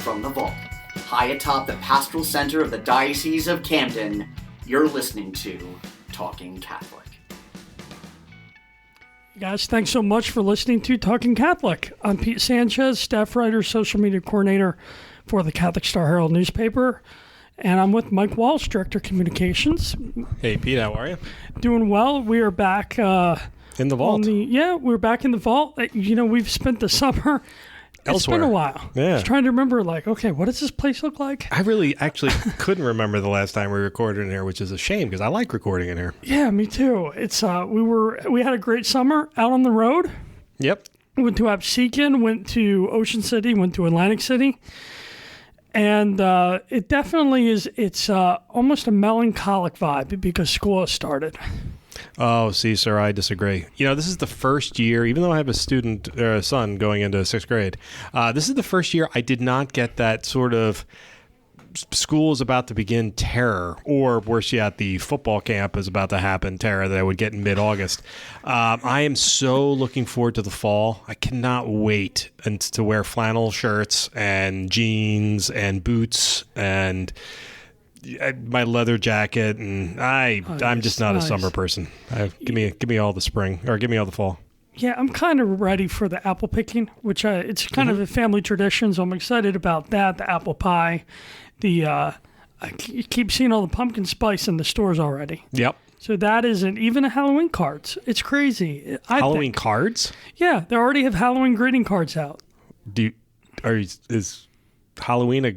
from the vault, high atop the pastoral center of the Diocese of Camden, you're listening to Talking Catholic. Guys, thanks so much for listening to Talking Catholic. I'm Pete Sanchez, staff writer, social media coordinator for the Catholic Star Herald newspaper. And I'm with Mike Walsh, Director of Communications. Hey, Pete, how are you? Doing well. We are back in the vault. We're back in the vault. We've spent the summer elsewhere. It's been a while. Yeah. I was trying to remember, okay, what does this place look like? I really actually couldn't remember the last time we recorded in here, which is a shame because I like recording in here. Yeah, me too. It's we had a great summer out on the road. Yep. Went to Absecon, went to Ocean City, went to Atlantic City. And it definitely is, it's almost a melancholic vibe because school has started. Oh, see, sir, I disagree. This is the first year, even though I have a son going into 6th grade, this is the first year I did not get that sort of school is about to begin terror, or worse yet, the football camp is about to happen terror that I would get in mid-August. I am so looking forward to the fall. I cannot wait to wear flannel shirts and jeans and boots and my leather jacket, and I'm just not a summer person. Give me all the spring, or give me all the fall. Yeah, I'm kind of ready for the apple picking, which it's kind of a family tradition, so I'm excited about that. The apple pie, I keep seeing all the pumpkin spice in the stores already. Yep. So that isn't even Halloween cards. It's crazy. Halloween cards? Yeah, they already have Halloween greeting cards out. Is Halloween a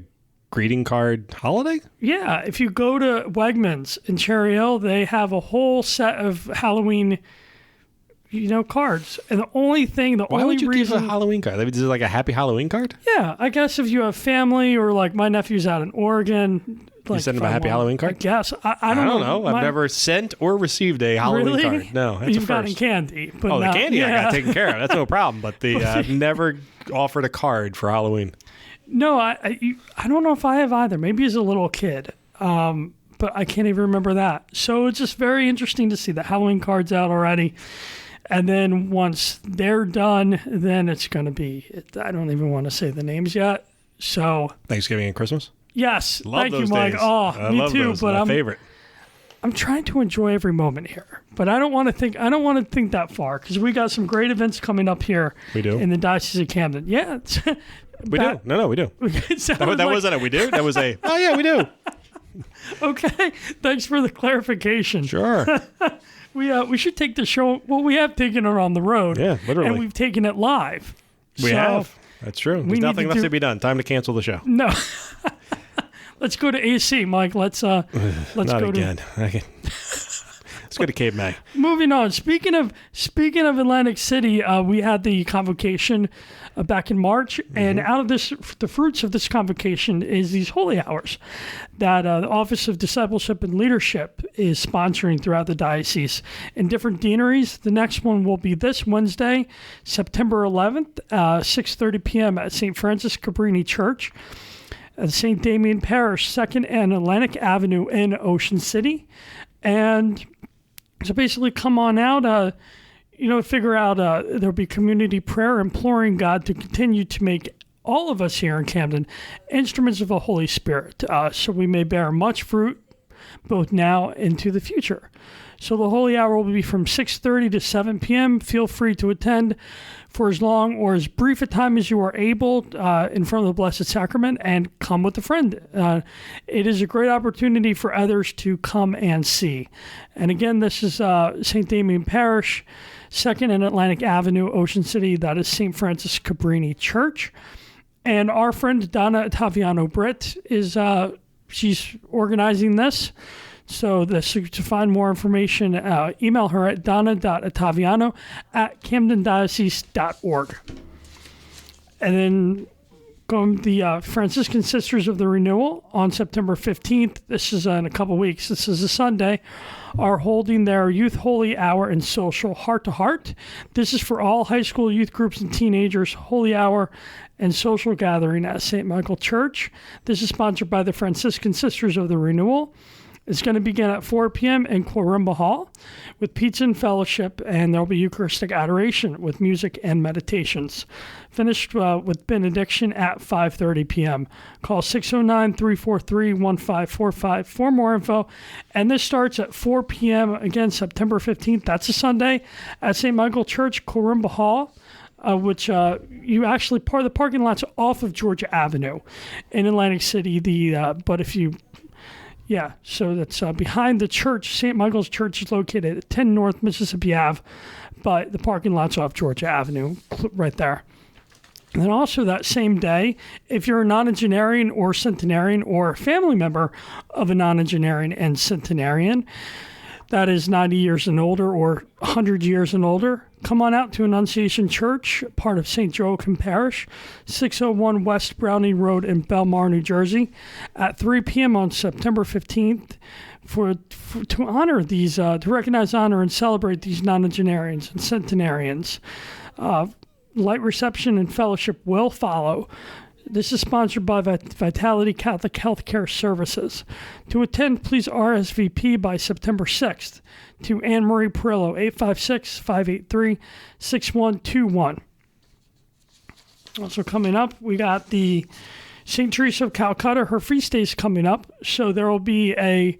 greeting card holiday? Yeah, if you go to Wegmans in Cherry Hill, they have a whole set of Halloween cards. And Why would you give a Halloween card? Is it like a happy Halloween card? Yeah, I guess if you have family, or like my nephew's out in Oregon. You send him a happy Halloween card? I guess. I don't know. I've never sent or received a Halloween card. No, that's You've gotten candy. But the candy I got taken care of. That's no problem. But I've never offered a card for Halloween. No, I don't know if I have either. Maybe as a little kid. But I can't even remember that. So it's just very interesting to see the Halloween cards out already. And then once they're done, then it's going to be, I don't even want to say the names yet. So Thanksgiving and Christmas? Yes. Love Thank those you, Mike. days. Oh, me too. Those. But My favorite. I'm trying to enjoy every moment here. But I don't want to think that far, because we got some great events coming up here. We do? In the Diocese of Camden. Yeah. We do. No, we do. That wasn't it. We do? That was oh yeah, we do. Okay. Thanks for the clarification. Sure. We should take the show. Well, we have taken it on the road. Yeah, literally. And we've taken it live. We have. That's true. There's nothing left to be done. Time to cancel the show. No. Let's go to AC, Mike. Let's not go again. Let's go to Cape May. Moving on. Speaking of Atlantic City, we had the convocation back in March, and out of this, the fruits of this convocation is these holy hours that the Office of Discipleship and Leadership is sponsoring throughout the diocese in different deaneries. The next one will be this Wednesday, September 11th, 6:30 p.m. at St. Francis Cabrini Church at St. Damien Parish, 2nd and Atlantic Avenue in Ocean City. And so basically come on out, figure out there'll be community prayer imploring God to continue to make all of us here in Camden instruments of the Holy Spirit, so we may bear much fruit both now and into the future. So the Holy Hour will be from 6:30 to 7 p.m. Feel free to attend for as long or as brief a time as you are able in front of the Blessed Sacrament, and come with a friend. It is a great opportunity for others to come and see. And again, this is St. Damien Parish, 2nd and Atlantic Avenue, Ocean City. That is St. Francis Cabrini Church. And our friend Donna Ottaviano-Britt is she's organizing this. So to find more information, email her at donna.ottaviano@camdendiocese.org. And then going the Franciscan Sisters of the Renewal on September 15th. This is in a couple weeks. This is a Sunday. Are holding their Youth Holy Hour and Social Heart to Heart. This is for all high school youth groups and teenagers. Holy Hour and social gathering at St. Michael Church. This is sponsored by the Franciscan Sisters of the Renewal. It's going to begin at 4 p.m. in Corimba Hall with pizza and fellowship, and there'll be Eucharistic adoration with music and meditations. Finished with benediction at 5:30 p.m. Call 609-343-1545 for more info. And this starts at 4 p.m. again, September 15th. That's a Sunday at St. Michael Church, Corimba Hall. Which you actually part of the parking lot's off of Georgia Avenue in Atlantic City. So that's behind the church. St. Michael's Church is located at 10 North Mississippi Ave, but the parking lot's off Georgia Avenue, right there. And then also that same day, if you're a nonagenarian or centenarian or a family member of a nonagenarian and centenarian, that is 90 years and older or 100 years and older, come on out to Annunciation Church, part of St. Joachim Parish, 601 West Browning Road in Belmar, New Jersey, at 3 p.m. on September 15th to honor these, to recognize, honor, and celebrate these nonagenarians and centenarians. Light reception and fellowship will follow. This is sponsored by Vitality Catholic Healthcare Services. To attend, please RSVP by September 6th to Anne-Marie Perillo, 856-583-6121. Also coming up, we got the St. Teresa of Calcutta. Her feast day is coming up, so there will be a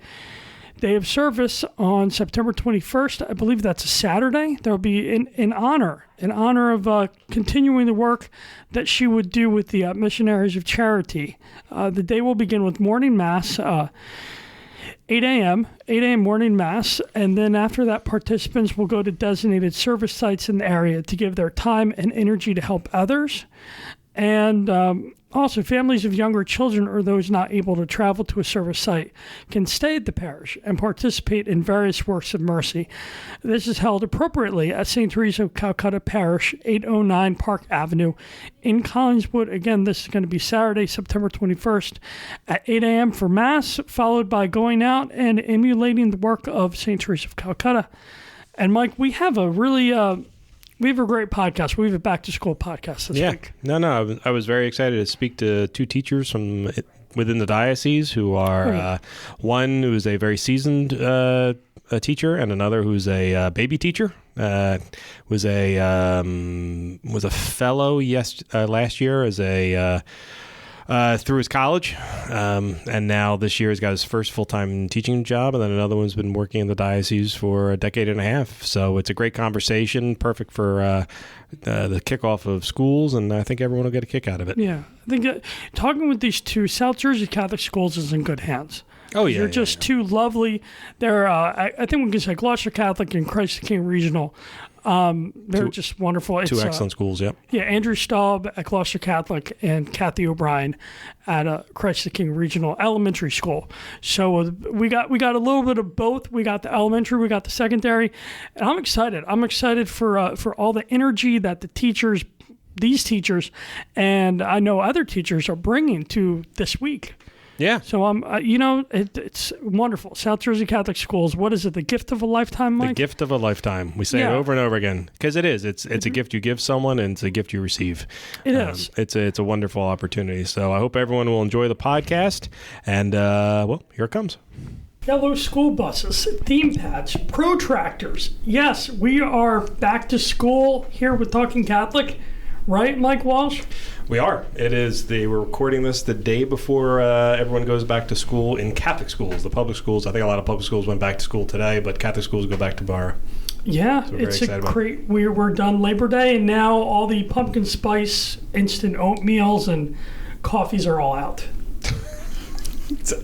day of service on September 21st. I believe that's a Saturday. There will be in honor of continuing the work that she would do with the Missionaries of Charity. The day will begin with morning mass, 8 a.m. morning mass, and then after that, participants will go to designated service sites in the area to give their time and energy to help others. And also, families of younger children or those not able to travel to a service site can stay at the parish and participate in various works of mercy. This is held appropriately at St. Teresa of Calcutta Parish, 809 Park Avenue in Collingswood. Again, this is going to be Saturday, September 21st at 8 a.m. for Mass, followed by going out and emulating the work of St. Teresa of Calcutta. And Mike, we have a really... we have a great podcast. We have a back-to-school podcast this week. No. I was very excited to speak to two teachers from within the diocese who are one who is a very seasoned teacher and another who's a baby teacher. Was a fellow last year as through his college, and now this year he's got his first full-time teaching job, and then another one's been working in the diocese for a decade and a half. So it's a great conversation, perfect for the kickoff of schools, and I think everyone will get a kick out of it. Yeah, I think talking with these two, South Jersey Catholic Schools is in good hands. Oh, yeah. They're just two lovely. They're, I think we can say Gloucester Catholic and Christ the King Regional. They're just wonderful. Two excellent schools, yep. Yeah, Andrew Staub at Gloucester Catholic and Cathy O'Brien at Christ the King Regional Elementary School. So we got a little bit of both. We got the elementary, we got the secondary, and I'm excited. I'm excited for all the energy that these teachers, and I know other teachers are bringing to this week. Yeah. So it's wonderful. South Jersey Catholic Schools. What is it? The gift of a lifetime, Mike? The gift of a lifetime. We say it over and over again because it is. It's a gift you give someone, and it's a gift you receive. It is. It's a wonderful opportunity. So I hope everyone will enjoy the podcast. And here it comes. Yellow school buses, theme pads, protractors. Yes, we are back to school here with Talking Catholic. Right, Mike Walsh? We are. We're recording this the day before everyone goes back to school in Catholic schools. The public schools, I think a lot of public schools went back to school today, but Catholic schools go back tomorrow. Yeah, so it's a great, we're done Labor Day, and now all the pumpkin spice instant oatmeals and coffees are all out.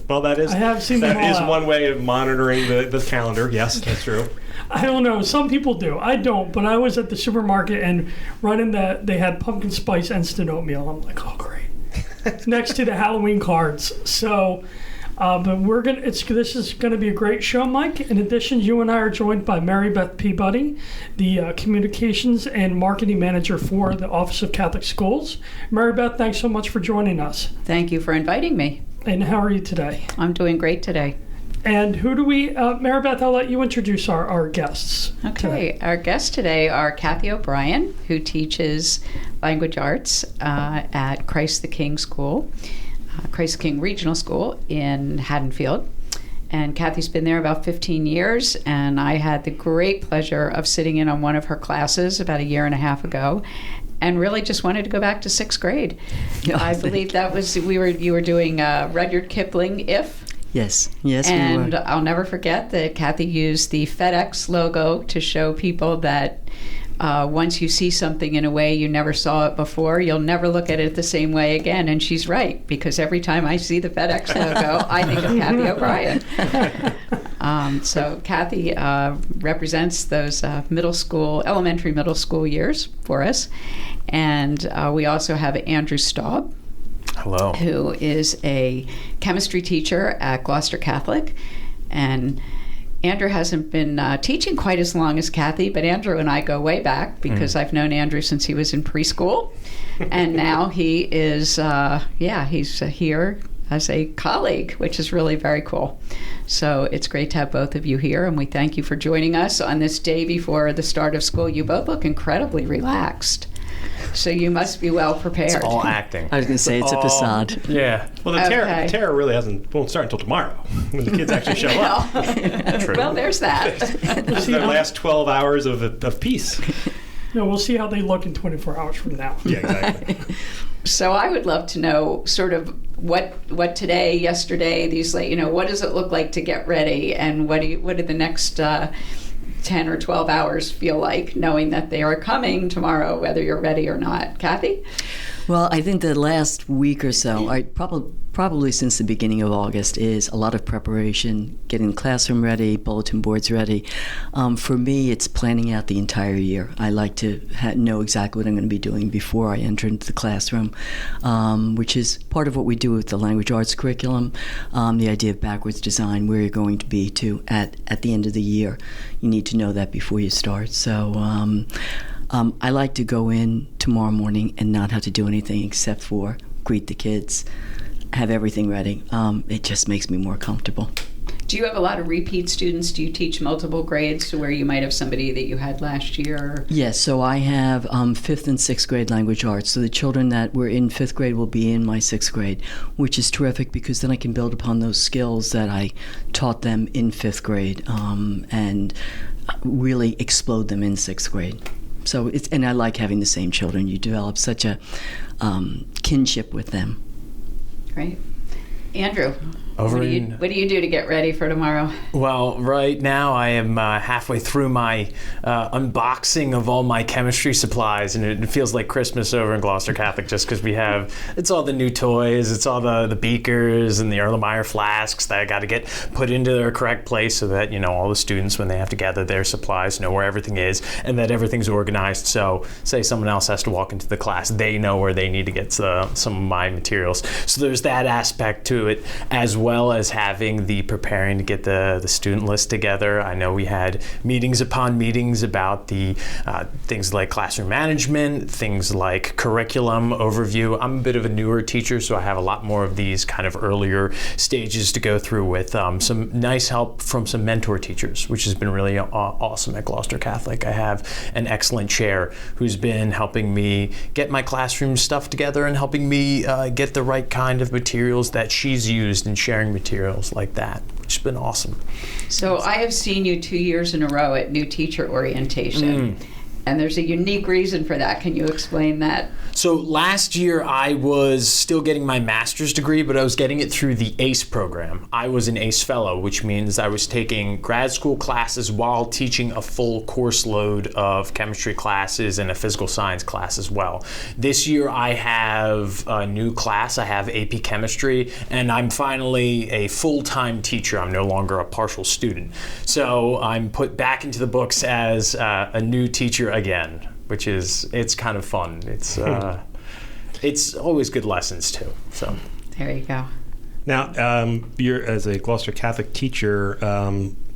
Well, that is, I have seen them all out. One way of monitoring the calendar. Yes, that's true. I don't know. Some people do. I don't. But I was at the supermarket and they had pumpkin spice instant oatmeal. I'm like, oh great. Next to the Halloween cards. So, but this is gonna be a great show, Mike. In addition, you and I are joined by Mary Beth Peabody, the communications and marketing manager for the Office of Catholic Schools. Mary Beth, thanks so much for joining us. Thank you for inviting me. And how are you today? I'm doing great today. And who do we, Mary Beth, I'll let you introduce our guests. Okay, today. Our guests today are Cathy O'Brien, who teaches language arts at Christ the King School, Christ the King Regional School in Haddonfield. And Cathy's been there about 15 years, and I had the great pleasure of sitting in on one of her classes about a year and a half ago, and really just wanted to go back to 6th grade. I believe that was you were doing Rudyard Kipling, If. Yes, and we were. I'll never forget that Cathy used the FedEx logo to show people that once you see something in a way you never saw it before, you'll never look at it the same way again. And she's right, because every time I see the FedEx logo, I think of Cathy O'Brien. So Cathy represents those elementary middle school years for us. And we also have Andrew Staub. Hello. Who is a chemistry teacher at Gloucester Catholic. And Andrew hasn't been teaching quite as long as Cathy, but Andrew and I go way back because I've known Andrew since he was in preschool. And now he is, he's here as a colleague, which is really very cool. So it's great to have both of you here, and we thank you for joining us on this day before the start of school. You both look incredibly relaxed. So you must be well prepared. It's all acting. I was going to say it's a facade. Yeah. Well, the terror really won't start until tomorrow when the kids actually show up. True. Well, there's that. This is their last 12 hours of peace. We'll see how they look in 24 hours from now. Yeah, exactly. So I would love to know sort of what today, yesterday, these what does it look like to get ready, and what do the next 10 or 12 hours feel like, knowing that they are coming tomorrow, whether you're ready or not? Cathy? Well, I think the last week or so, probably since the beginning of August, is a lot of preparation, getting the classroom ready, bulletin boards ready. For me, it's planning out the entire year. I like to know exactly what I'm going to be doing before I enter into the classroom, which is part of what we do with the language arts curriculum, the idea of backwards design, where you're going to be at the end of the year. You need to know that before you start. So I like to go in tomorrow morning and not have to do anything except for greet the kids, have everything ready. It just makes me more comfortable. Do you have a lot of repeat students? Do you teach multiple grades to where you might have somebody that you had last year? Yes, so I have 5th and 6th grade language arts. So the children that were in 5th grade will be in my 6th grade, which is terrific because then I can build upon those skills that I taught them in 5th grade and really explode them in 6th grade. So and I like having the same children. You develop such a kinship with them. Great. Andrew, What do you do to get ready for tomorrow? Well, right now I am halfway through my unboxing of all my chemistry supplies, and it feels like Christmas over in Gloucester Catholic just because it's all the new toys, it's all the beakers and the Erlenmeyer flasks that I got to get put into their correct place so that, all the students, when they have to gather their supplies, know where everything is and that everything's organized. So say someone else has to walk into the class, they know where they need to get some of my materials. So there's that aspect to it, as well as having the preparing to get the student list together. I know we had meetings upon meetings about the things like classroom management, things like curriculum overview. I'm a bit of a newer teacher, so I have a lot more of these kind of earlier stages to go through with some nice help from some mentor teachers, which has been really awesome at Gloucester Catholic. I have an excellent chair who's been helping me get my classroom stuff together and helping me get the right kind of materials that she's used in sharing materials like that, which has been awesome. So I have seen you 2 years in a row at New Teacher Orientation. And there's a unique reason for that. Can you explain that? So last year I was still getting my master's degree, but I was getting it through the ACE program. I was an ACE fellow, which means I was taking grad school classes while teaching a full course load of chemistry classes and a physical science class as well. This year I have a new class. I have AP Chemistry, and I'm finally a full-time teacher. I'm no longer a partial student. So I'm put back into the books as a new teacher again, which it's kind of fun. It's always good lessons too. So there you go. Now, you're as a Gloucester Catholic teacher.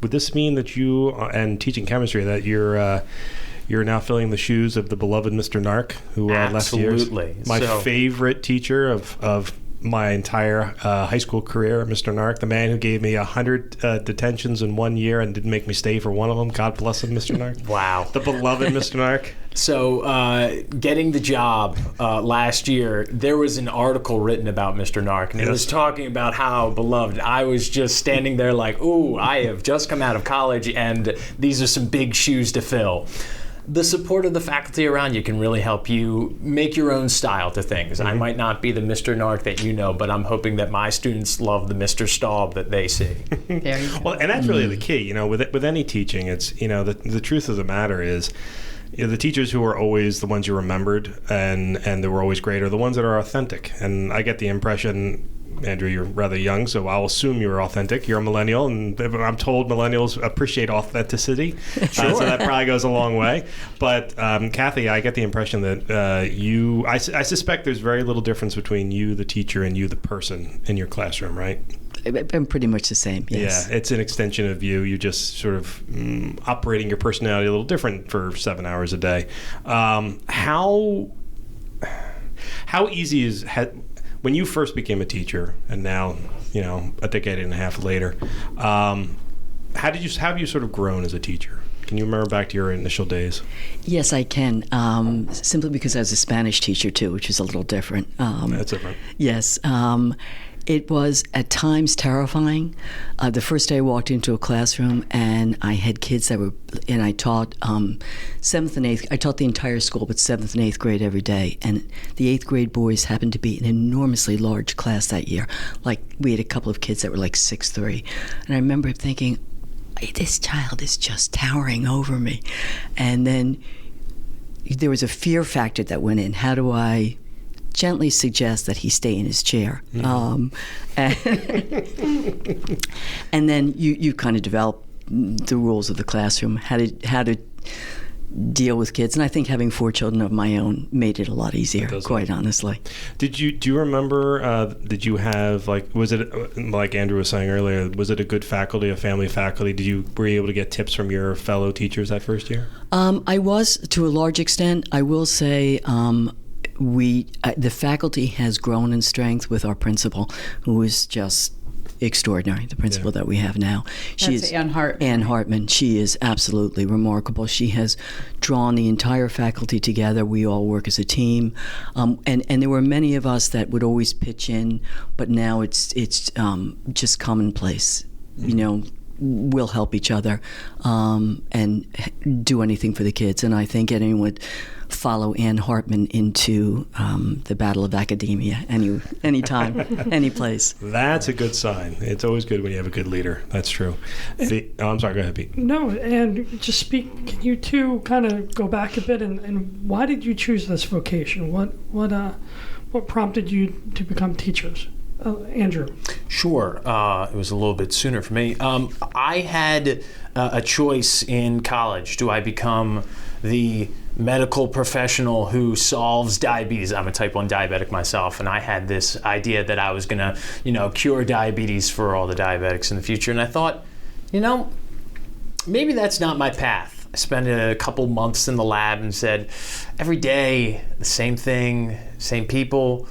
Would this mean that you and teaching chemistry that you're now filling the shoes of the beloved Mr. Nark, who left years? Absolutely. My favorite teacher of my entire high school career, Mr. Nark, the man who gave me 100 detentions in 1 year and didn't make me stay for one of them. God bless him, Mr. Nark. Wow. The beloved Mr. Nark. So, getting the job last year, there was an article written about Mr. Nark, and it was talking about how beloved. I was just standing there like, ooh, I have just come out of college, and these are some big shoes to fill. The support of the faculty around you can really help you make your own style to things. I might not be the Mr. Nark that you know, but I'm hoping that my students love the Mr. Staub that they see. There you go. Well, and that's really the key. With any teaching, it's the truth of the matter is, the teachers who are always the ones you remembered and they were always great are the ones that are authentic. And I get the impression, Andrew, you're rather young, so I'll assume you're authentic. You're a millennial, and I'm told millennials appreciate authenticity, so that probably goes a long way. But Cathy, I get the impression that I suspect there's very little difference between you, the teacher, and you, the person in your classroom, right? I'm pretty much the same, yes. Yeah, it's an extension of you. You're just sort of operating your personality a little different for 7 hours a day. How easy is... When you first became a teacher, and now, a decade and a half later, how have you sort of grown as a teacher? Can you remember back to your initial days? Yes, I can. Simply because I was a Spanish teacher too, which is a little different. That's different. Yes. It was at times terrifying. The first day I walked into a classroom and I had kids and I taught 7th and 8th. I taught the entire school, but 7th and 8th grade every day. And the 8th grade boys happened to be an enormously large class that year. Like, we had a couple of kids that were like 6'3". And I remember thinking, this child is just towering over me. And then there was a fear factor that went in. How do I gently suggest that he stay in his chair? And then you kind of develop the rules of the classroom, how to deal with kids. And I think having 4 children of my own made it a lot easier, quite honestly. Do you remember, did you have, was it, like Andrew was saying earlier, was it a good faculty, a family faculty? Were you able to get tips from your fellow teachers that first year? I was, to a large extent. I will say, the faculty has grown in strength with our principal, who is just extraordinary, the principal that we have now. That's Ann Hartman. Ann Hartman. She is absolutely remarkable. She has drawn the entire faculty together. We all work as a team. And there were many of us that would always pitch in, but now it's just commonplace. We'll help each other and do anything for the kids. And I think anyone would follow Ann Hartman into the battle of academia anytime, any place. That's a good sign. It's always good when you have a good leader. That's true. I'm sorry, go ahead, Pete. No, and just can you two kind of go back a bit and why did you choose this vocation? What prompted you to become teachers? Andrew. Sure. It was a little bit sooner for me. I had a choice in college. Do I become the medical professional who solves diabetes? I'm a type 1 diabetic myself, and I had this idea that I was going to, cure diabetes for all the diabetics in the future. And I thought, maybe that's not my path. I spent a couple months in the lab and said, every day, the same thing, same people.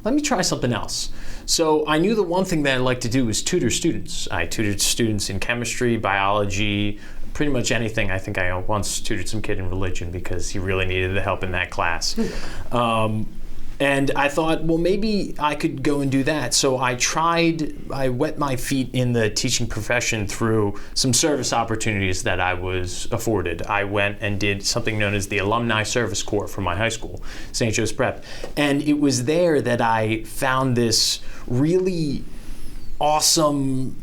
Let me try something else. So I knew the one thing that I liked to do was tutor students. I tutored students in chemistry, biology, pretty much anything. I think I once tutored some kid in religion because he really needed the help in that class. And I thought, well, maybe I could go and do that. So I wet my feet in the teaching profession through some service opportunities that I was afforded. I went and did something known as the Alumni Service Corps for my high school, St. Joe's Prep. And it was there that I found this really awesome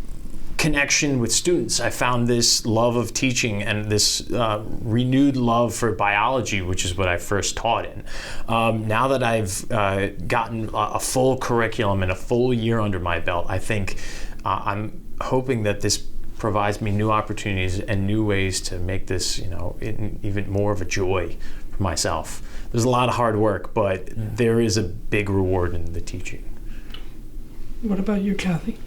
connection with students. I found this love of teaching and this renewed love for biology, which is what I first taught in. Now that I've gotten a full curriculum and a full year under my belt, I think I'm hoping that this provides me new opportunities and new ways to make this, even more of a joy for myself. There's a lot of hard work, but there is a big reward in the teaching. What about you, Cathy?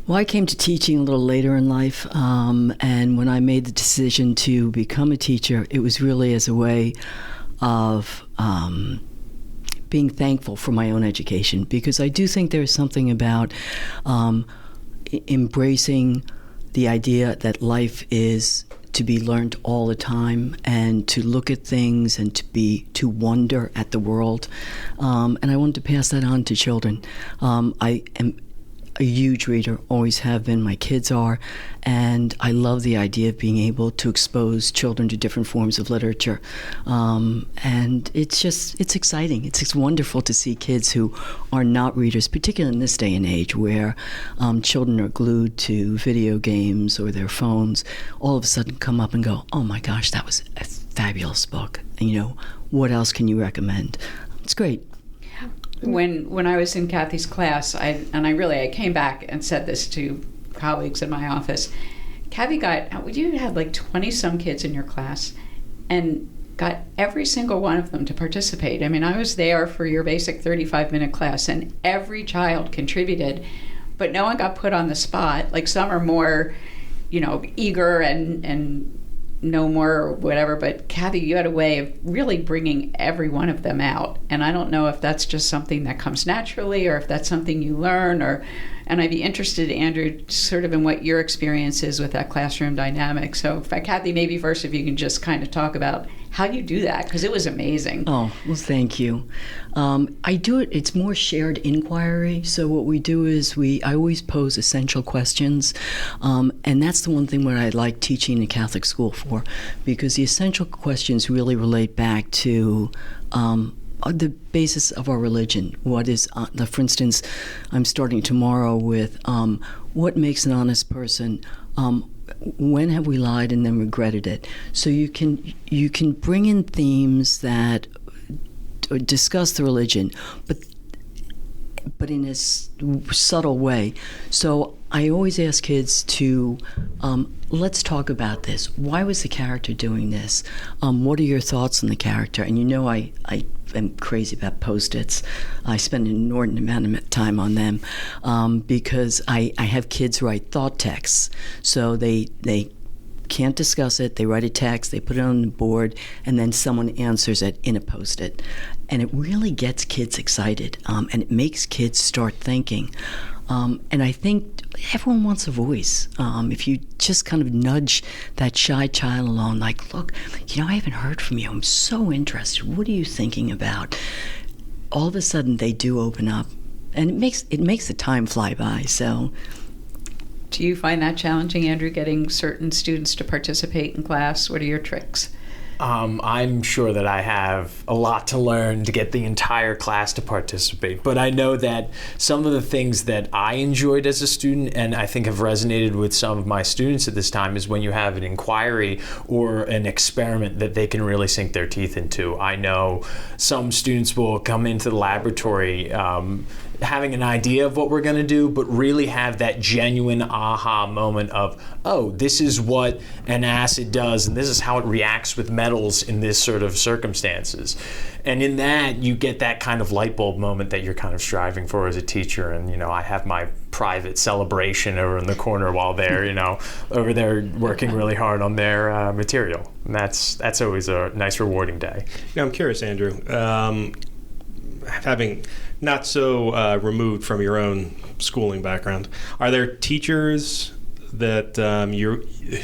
Well, I came to teaching a little later in life, and when I made the decision to become a teacher, it was really as a way of being thankful for my own education, because I do think there's something about embracing the idea that life is to be learned all the time, and to look at things and to wonder at the world. And I wanted to pass that on to children. I am a huge reader, always have been, my kids are, and I love the idea of being able to expose children to different forms of literature. And it's exciting. It's wonderful to see kids who are not readers, particularly in this day and age where children are glued to video games or their phones, all of a sudden come up and go, oh my gosh, that was a fabulous book. And what else can you recommend? It's great. When I was in Cathy's class, I came back and said this to colleagues in my office. Cathy you had like 20-some kids in your class and got every single one of them to participate. I mean, I was there for your basic 35-minute class, and every child contributed, but no one got put on the spot. Like, some are more, eager and know more or whatever, but Cathy, you had a way of really bringing every one of them out. And I don't know if that's just something that comes naturally or if that's something you learn, and I'd be interested, Andrew, sort of in what your experience is with that classroom dynamic. So, Cathy, maybe first if you can just kind of talk about how you do that, because it was amazing. Oh, well, thank you. I do it, it's more shared inquiry. So what we do is I always pose essential questions. And that's the one thing where I like teaching in a Catholic school for, because the essential questions really relate back to the basis of our religion. What is, for instance, I'm starting tomorrow with what makes an honest person. When have we lied and then regretted it? So you can bring in themes that discuss the religion, but in a subtle way. So I always ask kids to let's talk about this. Why was the character doing this? What are your thoughts on the character? And I am crazy about Post-its. I spend an inordinate amount of time on them because I have kids write thought texts. So they can't discuss it. They write a text, they put it on the board, and then someone answers it in a Post-it. And it really gets kids excited, and it makes kids start thinking. And I think everyone wants a voice. If you just kind of nudge that shy child along, like, look, I haven't heard from you. I'm so interested. What are you thinking about? All of a sudden, they do open up, and it makes the time fly by. So, do you find that challenging, Andrew, getting certain students to participate in class? What are your tricks? I'm sure that I have a lot to learn to get the entire class to participate, but I know that some of the things that I enjoyed as a student and I think have resonated with some of my students at this time is when you have an inquiry or an experiment that they can really sink their teeth into. I know some students will come into the laboratory having an idea of what we're going to do, but really have that genuine aha moment of, oh, this is what an acid does, and this is how it reacts with metals in this sort of circumstances. And in that, you get that kind of light bulb moment that you're kind of striving for as a teacher. And, I have my private celebration over in the corner while they're, over there working really hard on their material. And that's always a nice, rewarding day. I'm curious, Andrew, having not so removed from your own schooling background, are there teachers that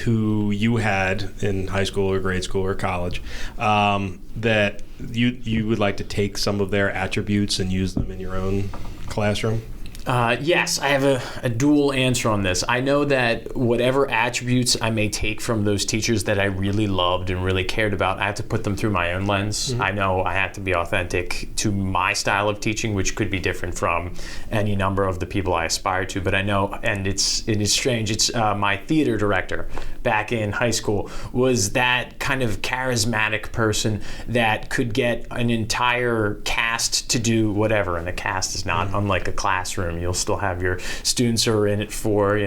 who you had in high school or grade school or college that you would like to take some of their attributes and use them in your own classroom? Yes, I have a dual answer on this. I know that whatever attributes I may take from those teachers that I really loved and really cared about, I have to put them through my own lens. Mm-hmm. I know I have to be authentic to my style of teaching, which could be different from any number of the people I aspire to. But I know, and it is strange, it's my theater director back in high school was that kind of charismatic person that could get an entire cast to do whatever. And a cast is not unlike a classroom. You'll still have your students who are in it for,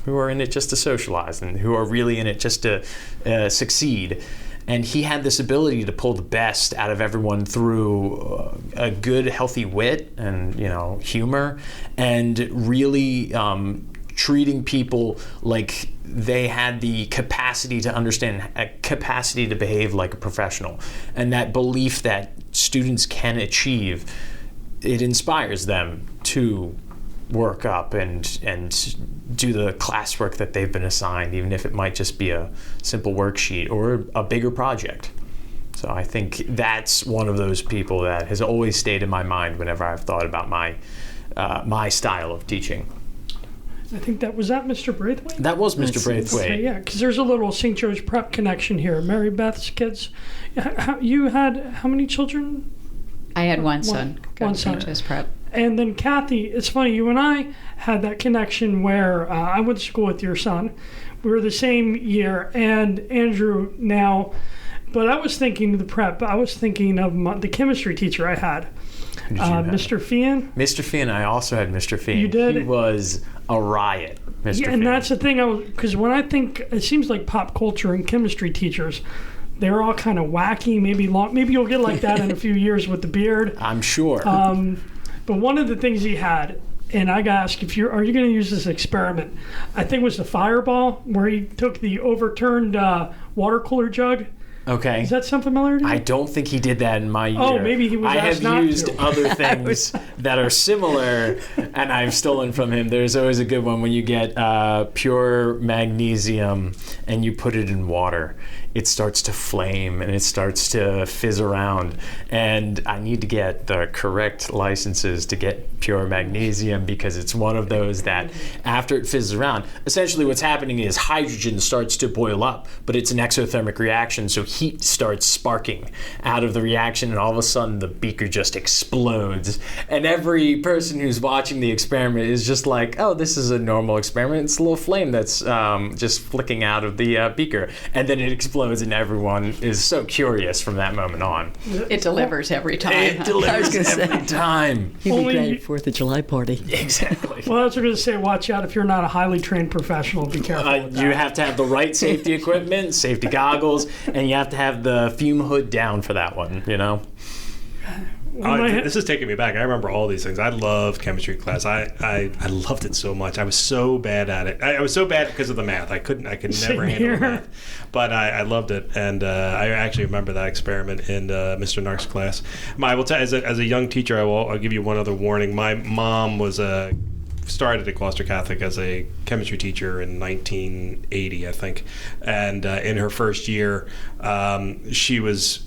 who are in it just to socialize and who are really in it just to succeed. And he had this ability to pull the best out of everyone through a good, healthy wit and, humor, and really treating people like they had the capacity to understand, a capacity to behave like a professional. And that belief that students can achieve, it inspires them to work up and do the classwork that they've been assigned, even if it might just be a simple worksheet or a bigger project. So I think that's one of those people that has always stayed in my mind whenever I've thought about my style of teaching. I think that was Mr. Braithwaite? That was Mr. Braithwaite. Okay, yeah, because there's a little St. Joe's Prep connection here. Mary Beth's kids. You had how many children? I had one son. One son. St. Joe's Prep. And then Cathy, it's funny, you and I had that connection where I went to school with your son. We were the same year, and Andrew now. But I was thinking of the prep. I was thinking of the chemistry teacher I had. Mr. Fian. Mr. Fian, I also had Mr. Fian. You did? He was a riot, Mr. Yeah, Fian. and that's the thing. Because when I think, it seems like pop culture and chemistry teachers, they're all kind of wacky, maybe long. Maybe you'll get like that in a few years with the beard. I'm sure. But one of the things he had, and I got asked, are you going to use this experiment? I think it was the fireball, where he took the overturned water cooler jug. Okay. Does that sound familiar to you? I don't think he did that in my year. Oh, maybe he was asked not to. I have used other things that are similar, and I've stolen from him. There's always a good one when you get pure magnesium and you put it in water. It starts to flame and it starts to fizz around. And I need to get the correct licenses to get pure magnesium, because it's one of those that after it fizzes around, essentially what's happening is hydrogen starts to boil up, but it's an exothermic reaction, so heat starts sparking out of the reaction, and all of a sudden the beaker just explodes. And every person who's watching the experiment is just like, oh, this is a normal experiment. It's a little flame that's just flicking out of the beaker. And then it explodes, and everyone is so curious from that moment on. It delivers every time. It delivers every time. You'd be great at 4th of July party. Exactly. Well, that's what I was going to say. Watch out if you're not a highly trained professional. Be careful with that. You have to have the right safety equipment, safety goggles, and you have to have the fume hood down for that one, you know? This is taking me back. I remember all these things. I loved chemistry class. I loved it so much. I was so bad at it. I was so bad because of the math. I could never handle the math. But I loved it, and I actually remember that experiment in Mr. Nark's class. I will tell, as a young teacher, I'll give you one other warning. My mom was started at Gloucester Catholic as a chemistry teacher in 1980, I think. And in her first year, she was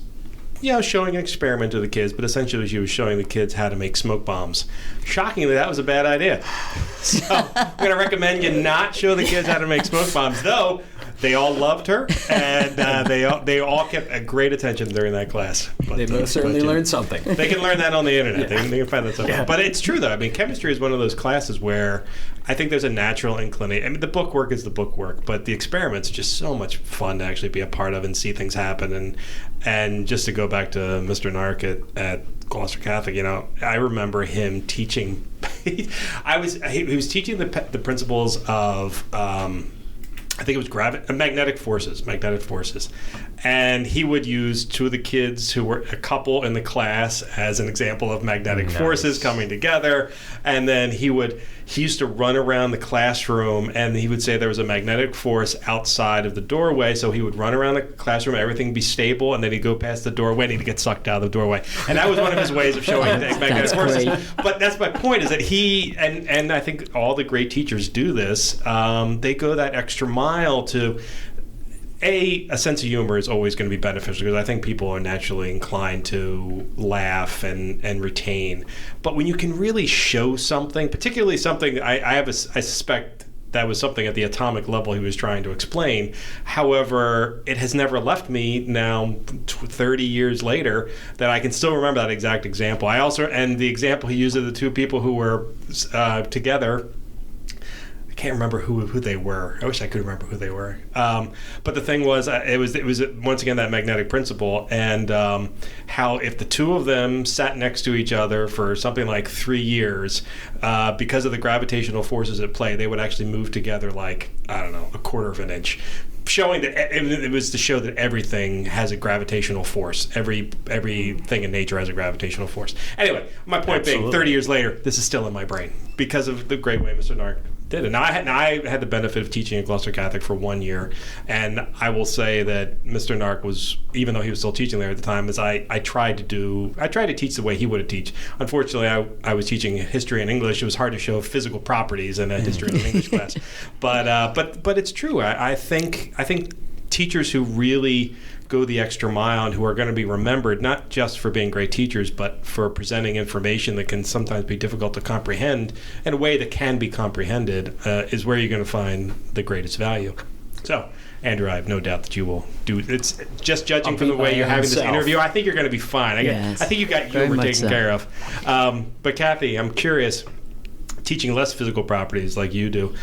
showing an experiment to the kids, but essentially she was showing the kids how to make smoke bombs. Shockingly, that was a bad idea. So I'm going to recommend you not show the kids how to make smoke bombs, though they all loved her, and they all kept a great attention during that class. But, they most certainly learned something. They can learn that on the internet. Yeah. They can find that stuff. Yeah. But it's true, though. I mean, chemistry is one of those classes where I think there's a natural inclination. I mean, the book work is the book work, but the experiments are just so much fun to actually be a part of and see things happen. And just to go back to Mr. Nark at Gloucester Catholic, I remember him teaching. he was teaching the principles of. I think it was magnetic forces, and he would use two of the kids who were a couple in the class as an example of magnetic forces coming together, and then he used to run around the classroom, and he would say there was a magnetic force outside of the doorway, so he would run around the classroom, everything would be stable, and then he'd go past the doorway, and he'd get sucked out of the doorway, and that was one of his ways of showing magnetic forces. Great. But that's my point, is that he, and I think all the great teachers do this, they go that extra mile to a sense of humor is always going to be beneficial, because I think people are naturally inclined to laugh and retain. But when you can really show something, particularly something I suspect that was something at the atomic level he was trying to explain. However, it has never left me now 30 years later that I can still remember that exact example. And the example he used of the two people who were together, I can't remember who they were. I wish I could remember who they were. But the thing was, it was once again that magnetic principle, and how if the two of them sat next to each other for something like 3 years, because of the gravitational forces at play, they would actually move together like, I don't know, a quarter of an inch. Showing that it was to show that everything has a gravitational force. Everything in nature has a gravitational force. Anyway, my point being, 30 years later, this is still in my brain because of the great way Mr. Nark did it. Now I had the benefit of teaching at Gloucester Catholic for 1 year, and I will say that Mr. Nark was, even though he was still teaching there at the time, I tried to teach the way he would have teach. Unfortunately, I was teaching history and English. It was hard to show physical properties in a history and English class, but it's true. I think teachers who really go the extra mile and who are going to be remembered not just for being great teachers, but for presenting information that can sometimes be difficult to comprehend in a way that can be comprehended, is where you're going to find the greatest value. So, Andrew, I have no doubt that you will do. It's just judging from the way you're having this interview. I think you're going to be fine. I think you got humor taken care of. But Cathy, I'm curious, teaching less physical properties like you do,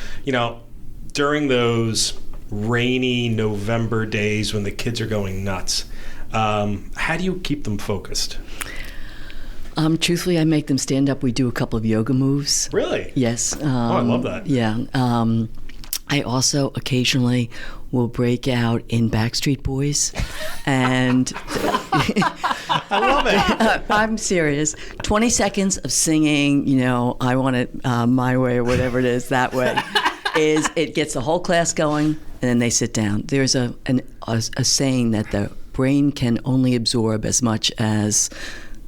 during those rainy November days when the kids are going nuts, how do you keep them focused? Truthfully, I make them stand up. We do a couple of yoga moves. Really? Yes. I love that. Yeah. I also occasionally will break out in Backstreet Boys, and I love it. I'm serious. 20 seconds of singing, I want it my way or whatever it is, that way. It gets the whole class going, and then they sit down. There's a saying that the brain can only absorb as much as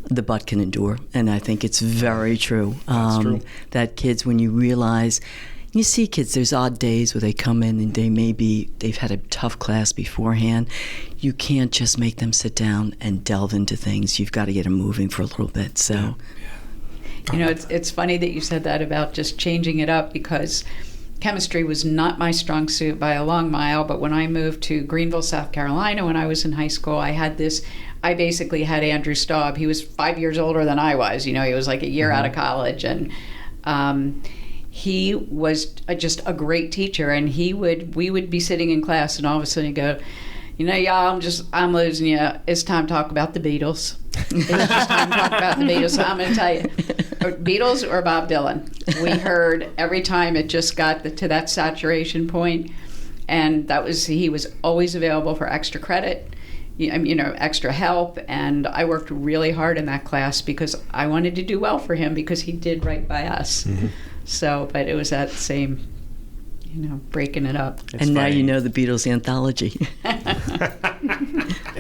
the butt can endure, and I think it's very true. That's true. That kids, when you realize, you see kids, there's odd days where they come in and they've had a tough class beforehand. You can't just make them sit down and delve into things. You've got to get them moving for a little bit. So, it's funny that you said that about just changing it up, because chemistry was not my strong suit by a long mile, but when I moved to Greenville, South Carolina, when I was in high school, I basically had Andrew Staub. He was 5 years older than I was. He was like a year out of college, and he was just a great teacher. And we would be sitting in class, and all of a sudden he'd go, y'all, I'm losing you. It's time to talk about the Beatles. It's just time to talk about the Beatles. So I'm going to tell you, Beatles or Bob Dylan. We heard every time it just got to that saturation point, and he was always available for extra credit, extra help, and I worked really hard in that class because I wanted to do well for him because he did right by us. Mm-hmm. So, but it was that same, breaking it up. It's and funny. Now you know the Beatles anthology.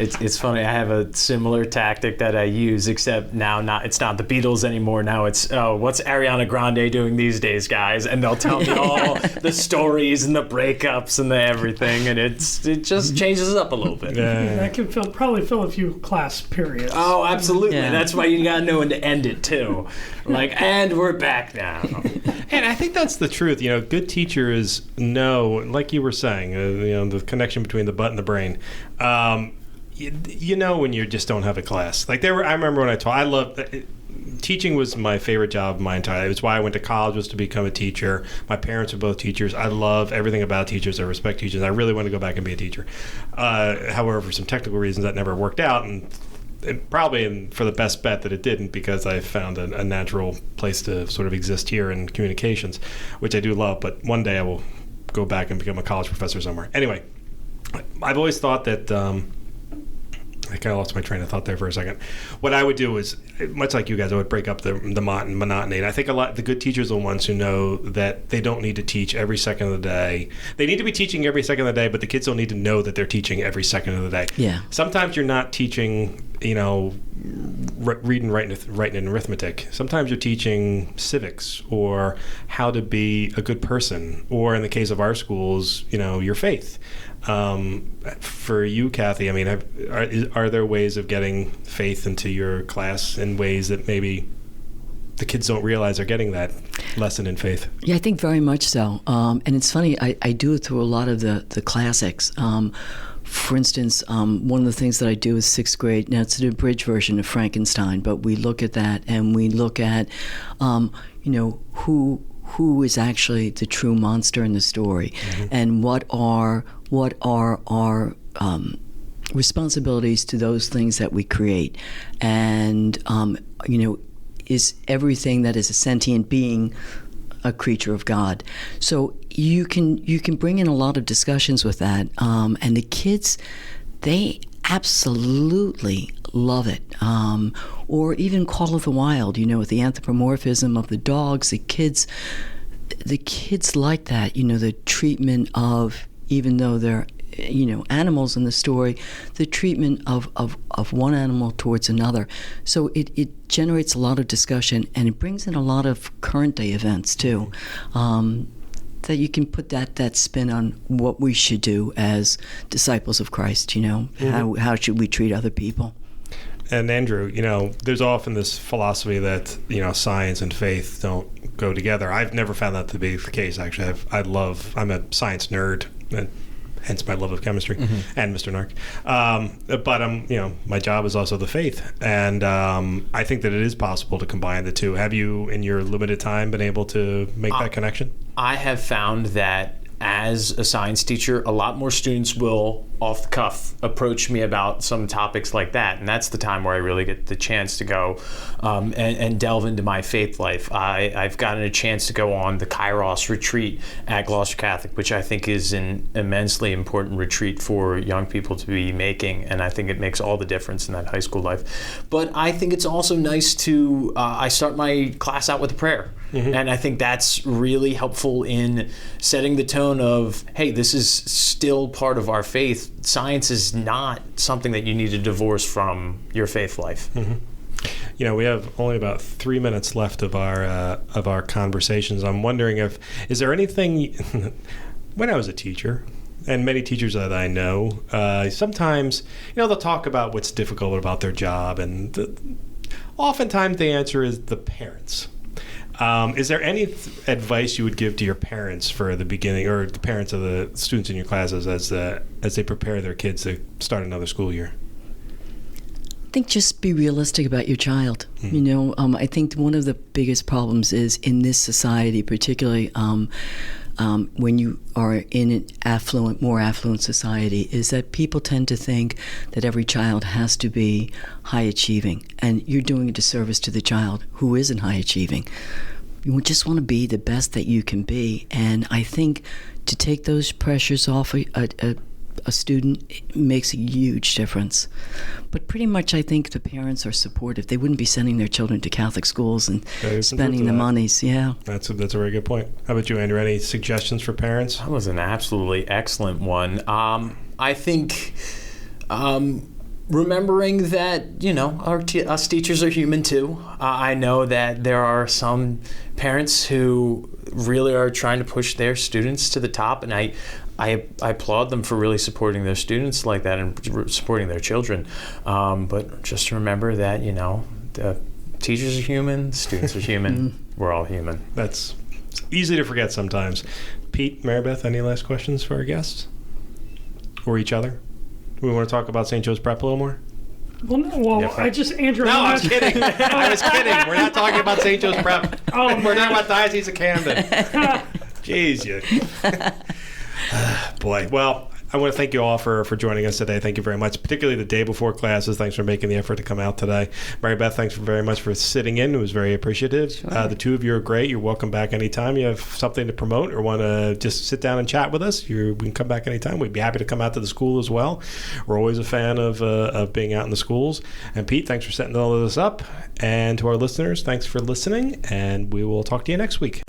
It's funny. I have a similar tactic that I use, except now it's not the Beatles anymore. Now it's, what's Ariana Grande doing these days, guys? And they'll tell me all the stories and the breakups and the everything, and it just changes it up a little bit. Yeah. That can probably fill a few class periods. Oh, absolutely. Yeah. That's why you gotta know when to end it too. And we're back now. And I think that's the truth. Good teachers know, like you were saying, the connection between the butt and the brain. When you just don't have a class. I remember when I loved teaching was my favorite job of my entire life. It was why I went to college, was to become a teacher. My parents were both teachers. I love everything about teachers. I respect teachers. I really want to go back and be a teacher. However, for some technical reasons, that never worked out, and probably for the best bet that it didn't, because I found a natural place to sort of exist here in communications, which I do love. But one day I will go back and become a college professor somewhere. Anyway, I've always thought that I kind of lost my train of thought there for a second. What I would do is, much like you guys, I would break up the monotony. And I think the good teachers are the ones who know that they don't need to teach every second of the day. They need to be teaching every second of the day, but the kids don't need to know that they're teaching every second of the day. Yeah. Sometimes you're not teaching, reading, writing, and arithmetic. Sometimes you're teaching civics or how to be a good person, or in the case of our schools, your faith. For you, Cathy, are there ways of getting faith into your class in ways that maybe the kids don't realize they're getting that lesson in faith? Yeah, I think very much so. And it's funny, I do it through a lot of the classics. For instance, one of the things that I do is 6th grade. Now, it's an abridged version of Frankenstein, but we look at that and we look at, who is actually the true monster in the story, mm-hmm. and what are our responsibilities to those things that we create, and is everything that is a sentient being a creature of God? So you can bring in a lot of discussions with that, and the kids, they absolutely love it. Or even Call of the Wild, with the anthropomorphism of the dogs, the kids, the kids like that, the treatment of, even though they're, animals in the story, the treatment of one animal towards another. So it generates a lot of discussion, and it brings in a lot of current day events too. That you can put that spin on what we should do as disciples of Christ, how should we treat other people. And Andrew, there's often this philosophy that, science and faith don't go together. I've never found that to be the case, actually. I'm a science nerd, and hence my love of chemistry and Mr. Nark. But my job is also the faith. And I think that it is possible to combine the two. Have you, in your limited time, been able to make that connection? I have found that as a science teacher, a lot more students will, off the cuff, approach me about some topics like that. And that's the time where I really get the chance to go and delve into my faith life. I've gotten a chance to go on the Kairos retreat at Gloucester Catholic, which I think is an immensely important retreat for young people to be making. And I think it makes all the difference in that high school life. But I think it's also nice to, I start my class out with a prayer. And I think that's really helpful in setting the tone of, hey, this is still part of our faith. Science is not something that you need to divorce from your faith life. We have only about 3 minutes left of our conversations. I'm wondering is there anything, when I was a teacher, and many teachers that I know, sometimes, they'll talk about what's difficult about their job, and oftentimes the answer is the parents. Is there any advice you would give to your parents for the beginning, or the parents of the students in your classes as they prepare their kids to start another school year? I think just be realistic about your child. I think one of the biggest problems is in this society, particularly when you are in an more affluent society, is that people tend to think that every child has to be high achieving, and you're doing a disservice to the child who isn't high achieving. You just want to be the best that you can be, and I think to take those pressures off a student makes a huge difference. But pretty much I think the parents are supportive. They wouldn't be sending their children to Catholic schools and spending the monies. Yeah, that's a very good point. How about you, Andrew? Any suggestions for parents? That was an absolutely excellent one. I think remembering that, us teachers are human too. I know that there are some parents who really are trying to push their students to the top, and I applaud them for really supporting their students like that and supporting their children. But just to remember that, the teachers are human, students are human, we're all human. That's easy to forget sometimes. Pete, Mary Beth, any last questions for our guests? Or each other? We want to talk about St. Joe's Prep a little more? Well, no, Andrew. No, I was kidding. I was kidding. We're not talking about St. Joe's Prep. We're talking about Diocese of Camden. Jeez, you. Boy. Well, I want to thank you all for joining us today. Thank you very much, particularly the day before classes. Thanks for making the effort to come out today. Mary Beth, thanks very much for sitting in. It was very appreciative. Sure. The two of you are great. You're welcome back anytime you have something to promote or want to just sit down and chat with us. We can come back anytime. We'd be happy to come out to the school as well. We're always a fan of being out in the schools. And Pete, thanks for setting all of this up. And to our listeners, thanks for listening. And we will talk to you next week.